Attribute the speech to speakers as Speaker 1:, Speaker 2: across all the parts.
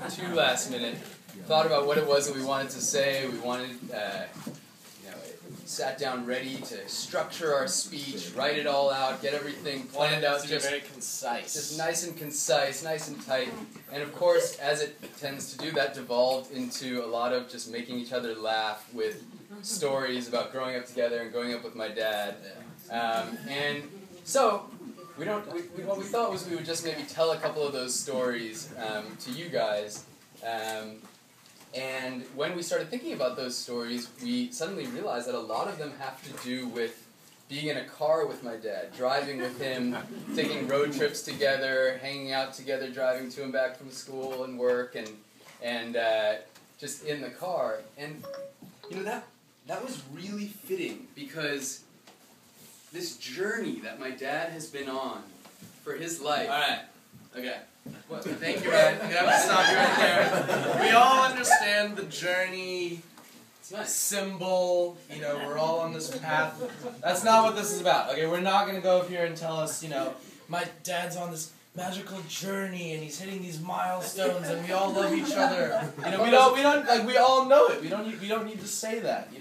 Speaker 1: too last minute. Thought about what it was that we wanted to say. We wanted, sat down ready to structure our speech, write it all out, get everything planned out.
Speaker 2: Just very concise.
Speaker 1: Just nice and concise, nice and tight. And of course, as it tends to do, that devolved into a lot of just making each other laugh with stories about growing up together and growing up with my dad. And so, what we thought was we would just maybe tell a couple of those stories to you guys. And when we started thinking about those stories, we suddenly realized that a lot of them have to do with being in a car with my dad, driving with him, taking road trips together, hanging out together, driving to and back from school and work, and just in the car. And that was really fitting because this journey that my dad has been on for his life.
Speaker 2: All right. Okay. Well, thank you, Ryan. I'm going to stop you right there. We all understand the journey, symbol, we're all on this path. That's not what this is about. Okay, we're not going to go up here and tell us, my dad's on this magical journey and he's hitting these milestones and we all love each other. We all know it. We don't need to say that,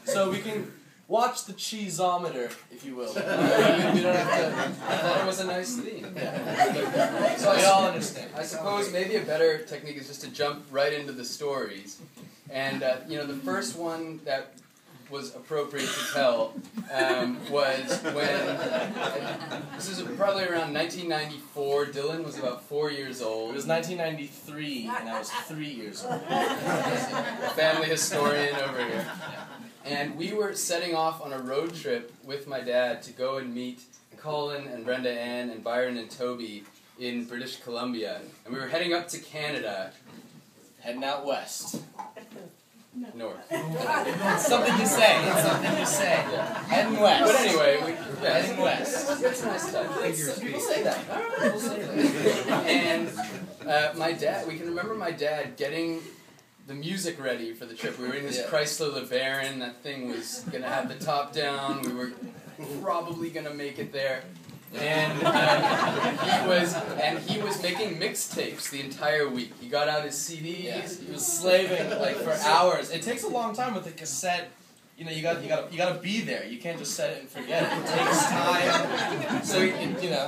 Speaker 2: So we can watch the cheeseometer, if you will. We don't have to.
Speaker 1: I thought it was a nice theme.
Speaker 2: Yeah. So we all understand.
Speaker 1: I suppose maybe a better technique is just to jump right into the stories. And, the first one that was appropriate to tell was when, this is probably around 1994, Dylan was about 4 years old.
Speaker 2: It was 1993, and I was 3 years old.
Speaker 1: A family historian over here. And we were setting off on a road trip with my dad to go and meet Colin and Brenda Ann and Byron and Toby in British Columbia. And we were heading up to Canada.
Speaker 2: Heading out west.
Speaker 1: North.
Speaker 2: It's something to say. It's something to say.
Speaker 1: Yeah.
Speaker 2: Heading west.
Speaker 1: But anyway,
Speaker 2: heading west.
Speaker 1: That's a nice touch.
Speaker 2: We'll say that. We'll say that.
Speaker 1: And my dad, we can remember my dad getting the music ready for the trip. We were in this Chrysler LeBaron. That thing was going to have the top down. We were probably going to make it there. And he was making mixtapes the entire week. He got out his CDs.
Speaker 2: Yeah. He was slaving for hours. It takes a long time with a cassette. You gotta be there. You can't just set it and forget it. It takes time.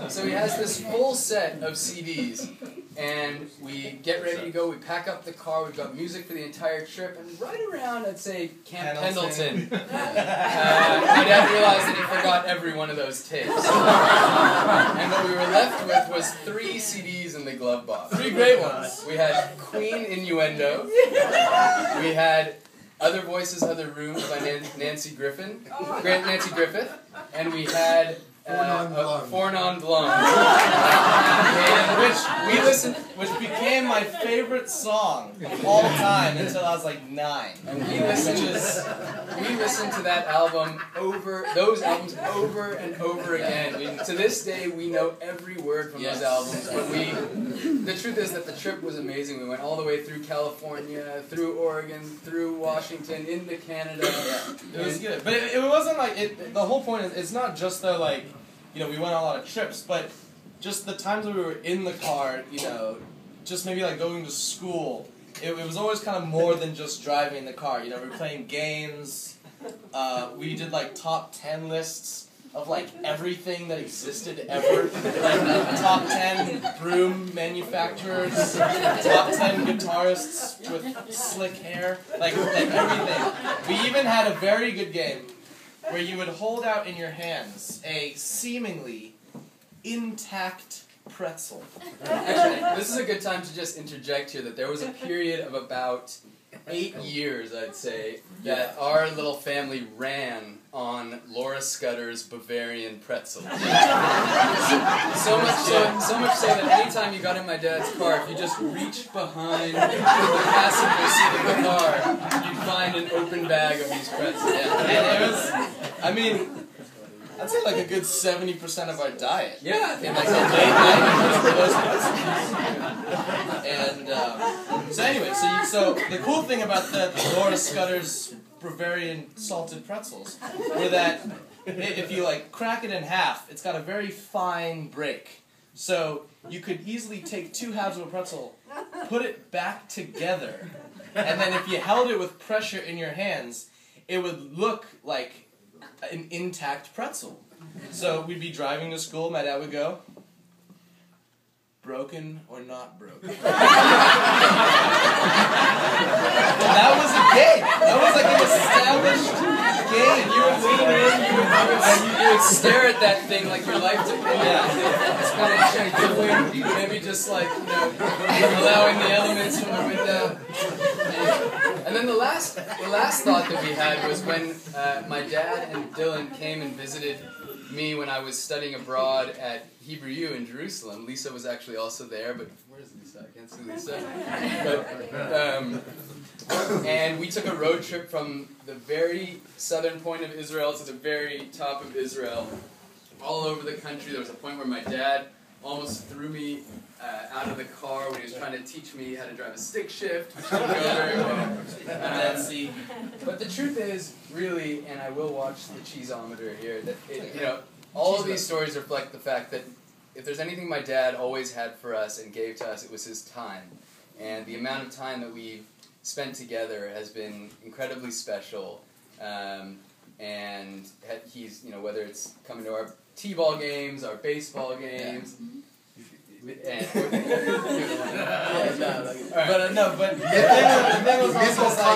Speaker 1: So he has this full set of CDs, and we get ready to go. We pack up the car. We've got music for the entire trip, and right around, I'd say, Camp Pendleton, my dad realized that he forgot every one of those tapes. And what we were left with was 3 CDs in the glove box.
Speaker 2: 3 great ones.
Speaker 1: We had Queen Innuendo. We had Other Voices, Other Rooms by Nancy Griffith, and we had Four Non Blondes,
Speaker 2: which became my favorite song of all time until I was like 9.
Speaker 1: And we listened to those albums over and over again. To this day, we know every word from those albums. But the truth is that the trip was amazing. We went all the way through California, through Oregon, through Washington, into Canada.
Speaker 2: It was good, but it wasn't like the whole point is it's not just the we went on a lot of trips, but just the times that we were in the car, just maybe like going to school. It was always kind of more than just driving in the car. We were playing games. We did top 10 lists of everything that existed ever. Top 10 broom manufacturers, top 10 guitarists with slick hair, everything. We even had a very good game where you would hold out in your hands a seemingly intact pretzel.
Speaker 1: Actually, this is a good time to just interject here that there was a period of about 8 years, I'd say, that our little family ran on Laura Scudder's Bavarian pretzels. So much so that anytime you got in my dad's car, if you just reached behind the passenger seat of the car, you'd find an open bag of these pretzels.
Speaker 2: And it was, I'd say a good 70% of our diet.
Speaker 1: Yeah.
Speaker 2: In the late 90s those pretzels. And so anyway, so the cool thing about the Laura Scudder's Bavarian salted pretzels were that if you crack it in half, it's got a very fine break. So you could easily take 2 halves of a pretzel, put it back together, and then if you held it with pressure in your hands, it would look like an intact pretzel. So we'd be driving to school, my dad would go, broken or not broken? That was a game. That was like an established game.
Speaker 1: You would lean in, you would stare at that thing like your life depended on it. Just kind of checking, maybe just like, allowing the elements from the window. And then the last thought that we had was when my dad and Dylan came and visited me when I was studying abroad at Hebrew U in Jerusalem. Lisa was actually also there, but where's Lisa? I can't see Lisa. And we took a road trip from the very southern point of Israel to the very top of Israel, all over the country. There was a point where my dad almost threw me out of the car when he was trying to teach me how to drive a stick shift, which didn't go very well. But the truth is, really, and I will watch the cheeseometer here, that all of these stories reflect the fact that if there's anything my dad always had for us and gave to us, it was his time. And the amount of time that we've spent together has been incredibly special. And he's, whether it's coming to our t-ball games, our baseball games. But the thing was also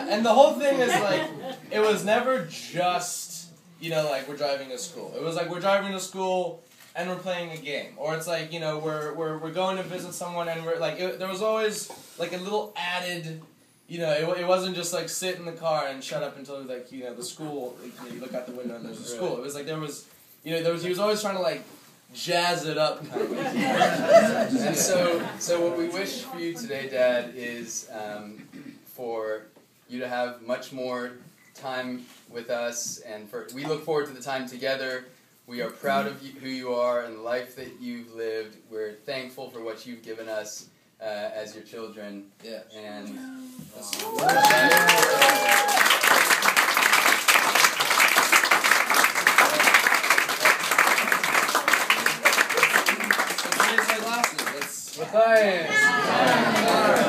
Speaker 1: and the whole thing is like, it was never just, we're driving to school. It was like we're driving to school and we're playing a game, or it's like we're going to visit someone and we're like there was always like a little added. It wasn't just like sit in the car and shut up until like the school. You look out the window and there's a school. It was like there was he was always trying to like jazz it up kind of. And so what we wish for you today, Dad, is for you to have much more time with us, and we look forward to the time together. We are proud of who you are and the life that you've lived. We're thankful for what you've given us as your children.
Speaker 2: Yeah.
Speaker 1: And Matthias.